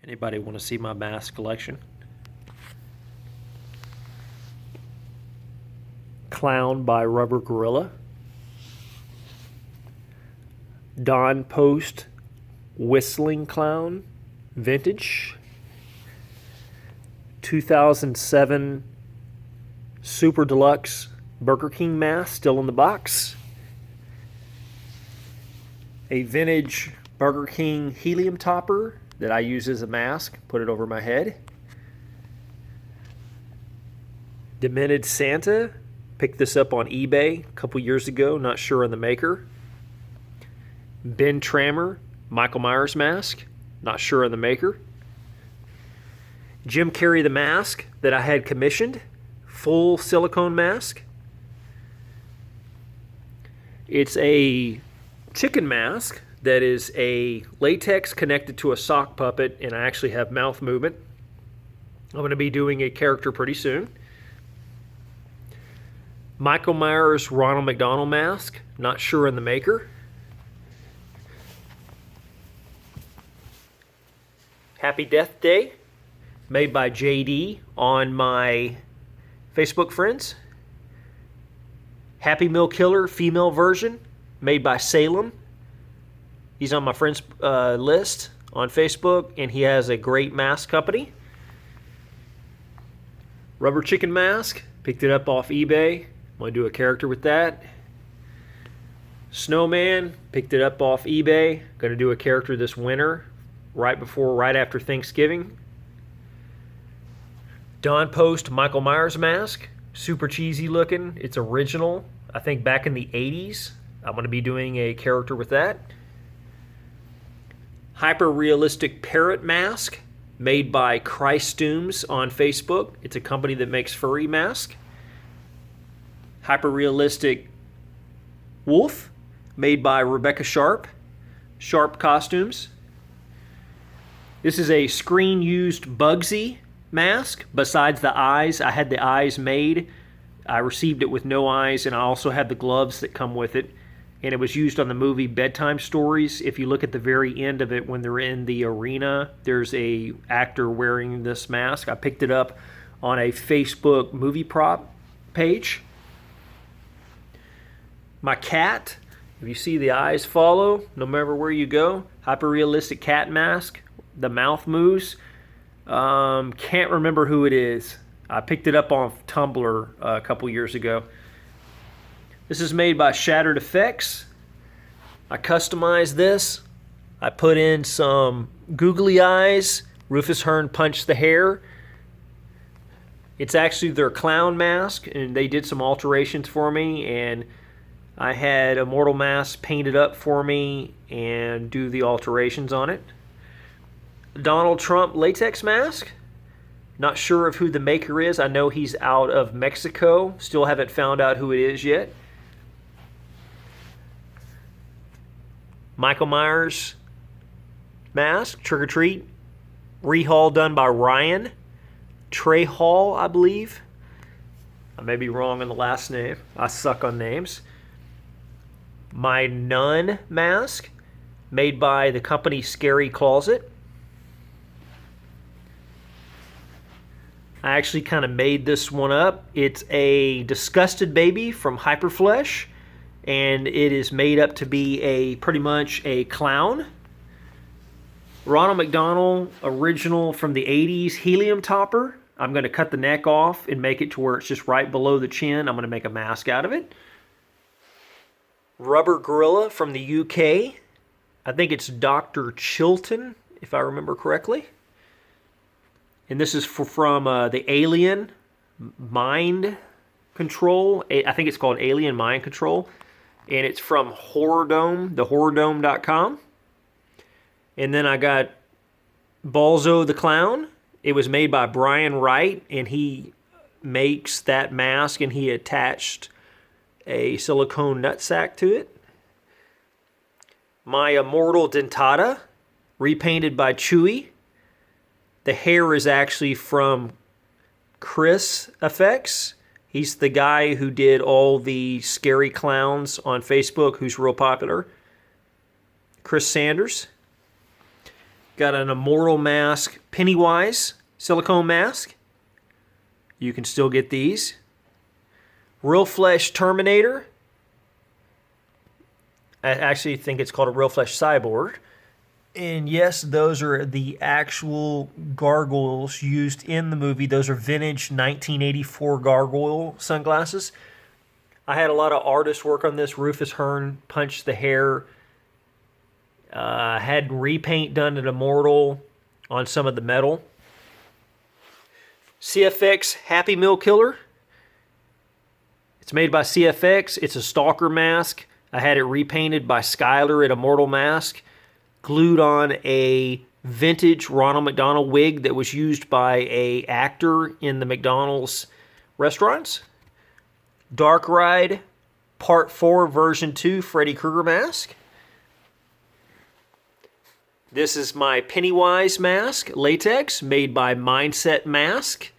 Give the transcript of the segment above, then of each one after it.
Anybody want to see my mask collection? Clown by Rubber Gorilla. Don Post Whistling Clown Vintage. 2007 Super Deluxe Burger King mask still in the box. A vintage Burger King helium topper that I use as a mask, put it over my head. Demented Santa, picked this up on eBay a couple years ago, not sure on the maker. Ben Tramer, Michael Myers mask, not sure on the maker. Jim Carrey the mask that I had commissioned, full silicone mask. It's a chicken mask that is a latex connected to a sock puppet, and I actually have mouth movement. I'm going to be doing a character pretty soon. Michael Myers Ronald McDonald mask, not sure on the maker. Happy Death Day, made by JD on my Facebook friends. Happy Meal Killer female version, made by Salem. He's on my friends list on Facebook, and he has a great mask company. Rubber Chicken mask, picked it up off eBay. I'm going to do a character with that. Snowman, picked it up off eBay. Going to do a character this winter, right after Thanksgiving. Don Post Michael Myers mask, super cheesy looking. It's original, I think back in the 80s. I'm going to be doing a character with that. Hyper-realistic Parrot mask, made by Christooms on Facebook. It's a company that makes furry masks. Hyper-realistic wolf, made by Rebecca Sharp. Sharp Costumes. This is a screen-used Bugsy mask. Besides the eyes, I had the eyes made. I received it with no eyes, and I also had the gloves that come with it. And it was used on the movie Bedtime Stories. If you look at the very end of it, when they're in the arena, there's a actor wearing this mask. I picked it up on a Facebook movie prop page. My cat, if you see the eyes follow, no matter where you go, hyper-realistic cat mask. The mouth moves. Can't remember who it is. I picked it up on Tumblr a couple years ago. This is made by Shattered Effects. I customized this. I put in some googly eyes. Rufus Hearn punched the hair. It's actually their clown mask, and they did some alterations for me, and I had Immortal Mask painted up for me and do the alterations on it. Donald Trump latex mask. Not sure of who the maker is. I know he's out of Mexico. Still haven't found out who it is yet. Michael Myers mask, Trick or Treat. Rehaul done by Ryan Trey Hall, I believe. I may be wrong on the last name. I suck on names. My Nun Mask, made by the company Scary Closet. I actually kind of made this one up. It's a disgusted baby from Hyperflesh, and it is made up to be pretty much a clown. Ronald McDonald original from the 80s helium topper. I'm going to cut the neck off and make it to where it's just right below the chin. I'm going to make a mask out of it. Rubber Gorilla from the UK. I think it's Dr. Chilton, if I remember correctly. And this is from the Alien Mind Control. I think it's called Alien Mind Control. And it's from Horror Dome, thehorrordome.com. And then I got Ballzo the Clown. It was made by Brian Wright, and he makes that mask, and he attached a silicone nutsack to it. My Immortal Dentata, repainted by Chewy. The hair is actually from Chris Effects. He's the guy who did all the scary clowns on Facebook, who's real popular. Chris Sanders. Got an Immortal Mask Pennywise Silicone Mask. You can still get these. Real Flesh Terminator. I actually think it's called a Real Flesh Cyborg. And yes, those are the actual gargoyles used in the movie. Those are vintage 1984 gargoyle sunglasses. I had a lot of artists work on this. Rufus Hearn punched the hair. Had repaint done at Immortal on some of the metal. CFX Happy Meal Killer. It's made by CFX. It's a stalker mask. I had it repainted by Skylar at Immortal Mask. Glued on a vintage Ronald McDonald wig that was used by a actor in the McDonald's restaurants. Dark Ride Part 4 Version 2 Freddy Krueger mask. This is my Pennywise mask, latex, made by Mindset Mask.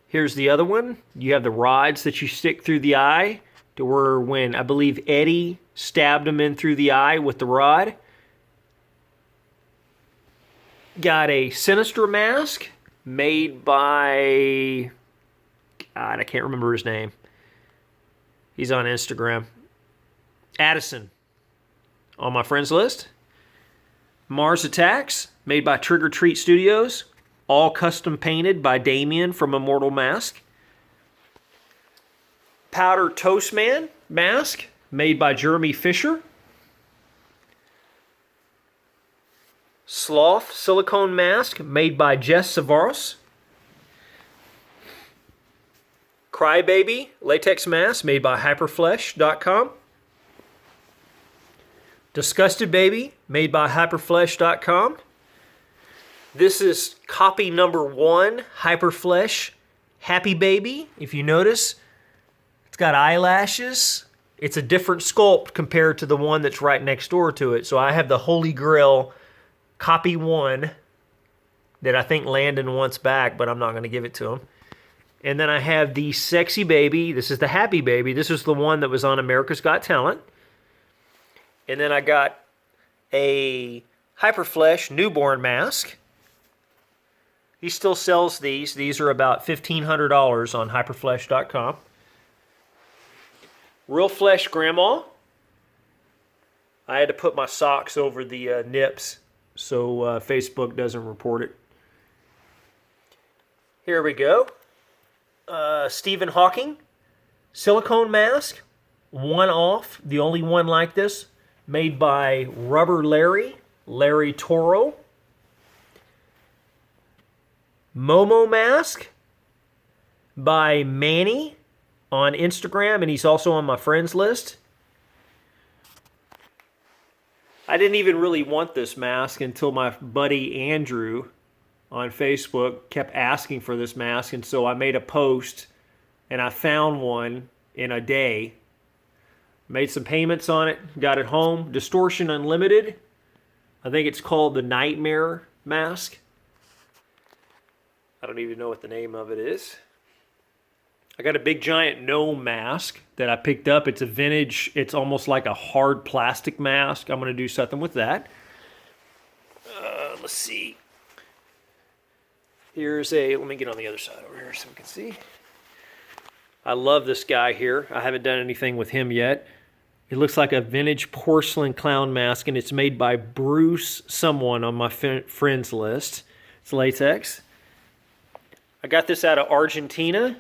Here's the other one. You have the rods that you stick through the eye to where when, I believe, Eddie stabbed him in through the eye with the rod. Got a Sinister Mask made by... God, I can't remember his name. He's on Instagram. Addison. On my friends list. Mars Attacks, made by Trick or Treat Studios. All custom painted by Damien from Immortal Mask. Powder Toast Man mask, made by Jeremy Fisher. Sloth Silicone Mask, made by Jess Savaros. Crybaby Latex Mask, made by Hyperflesh.com. Disgusted Baby, made by Hyperflesh.com. This is copy number 1, Hyperflesh Happy Baby. If you notice, it's got eyelashes. It's a different sculpt compared to the one that's right next door to it. So I have the Holy Grail copy 1 that I think Landon wants back, but I'm not going to give it to him. And then I have the Sexy Baby. This is the Happy Baby. This is the one that was on America's Got Talent. And then I got a Hyperflesh newborn mask. He still sells these. These are about $1,500 on Hyperflesh.com. Real Flesh Grandma. I had to put my socks over the nips so Facebook doesn't report it. Here we go. Stephen Hawking. Silicone mask. One off. The only one like this. Made by Rubber Larry Toro. Momo mask by Manny on Instagram, and he's also on my friends list. I didn't even really want this mask until my buddy Andrew on Facebook kept asking for this mask, and so I made a post, and I found one in a day. Made some payments on it, got it home. Distortion Unlimited. I think it's called the Nightmare Mask. I don't even know what the name of it is. I got a big giant gnome mask that I picked up. It's a vintage, it's almost like a hard plastic mask. I'm going to do something with that. Let's see. Let me get on the other side over here so we can see. I love this guy here. I haven't done anything with him yet. It looks like a vintage porcelain clown mask, and it's made by Bruce someone on my friends list. It's latex. I got this out of Argentina,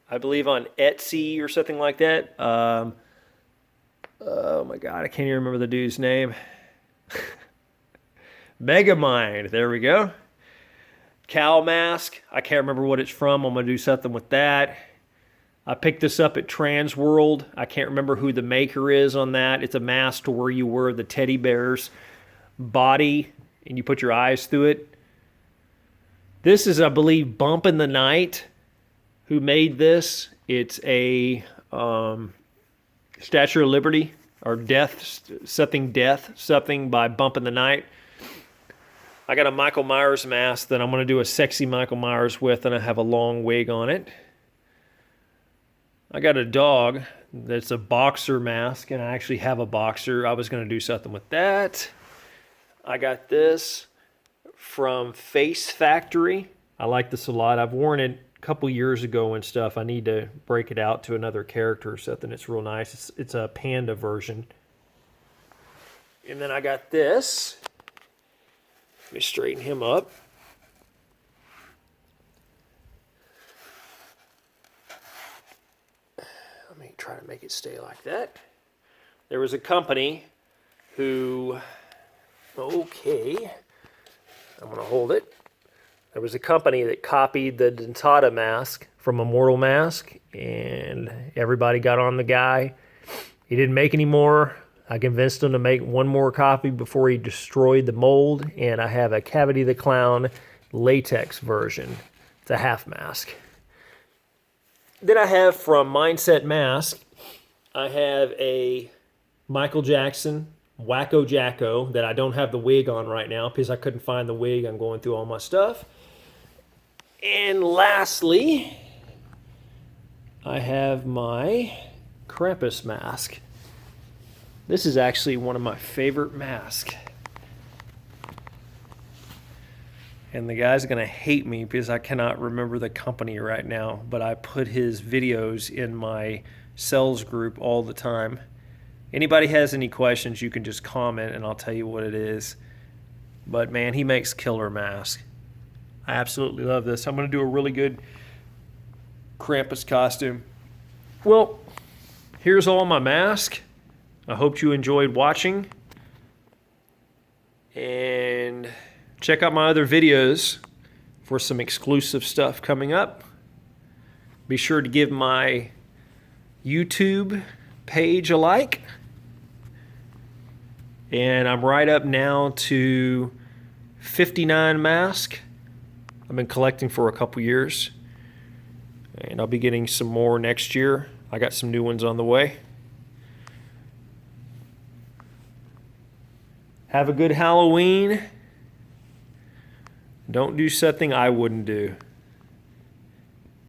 I believe on Etsy or something like that. Oh my God, I can't even remember the dude's name. Megamind, there we go. Cow mask, I can't remember what it's from. I'm going to do something with that. I picked this up at Trans World. I can't remember who the maker is on that. It's a mask to where you wear the teddy bear's body and you put your eyes through it. This is, I believe, Bump in the Night who made this. It's a Statue of Liberty or something by Bump in the Night. I got a Michael Myers mask that I'm going to do a sexy Michael Myers with, and I have a long wig on it. I got a dog that's a boxer mask, and I actually have a boxer. I was going to do something with that. I got this from Face Factory. I like this a lot. I've worn it a couple years ago and stuff. I need to break it out to another character or something. It's real nice. It's a panda version. And then I got this. Let me straighten him up. Let me try to make it stay like that. There was a company who, okay, I'm going to hold it. There was a company that copied the Untitled Mask from Immortal Mask, and everybody got on the guy. He didn't make any more. I convinced him to make one more copy before he destroyed the mold, and I have a Cavity the Clown latex version. It's a half mask. Then I have from Mindset Mask, I have a Michael Jackson Wacko Jacko that I don't have the wig on right now because I couldn't find the wig. I'm going through all my stuff. And lastly, I have my Krampus Mask. This is actually one of my favorite masks. And the guy's going to hate me because I cannot remember the company right now, but I put his videos in my sales group all the time. Anybody has any questions, you can just comment and I'll tell you what it is. But man, he makes killer masks. I absolutely love this. I'm going to do a really good Krampus costume. Well, here's all my masks. I hope you enjoyed watching. And check out my other videos for some exclusive stuff coming up. Be sure to give my YouTube page a like. And I'm right up now to 59 masks. I've been collecting for a couple years. And I'll be getting some more next year. I got some new ones on the way. Have a good Halloween. Don't do something I wouldn't do.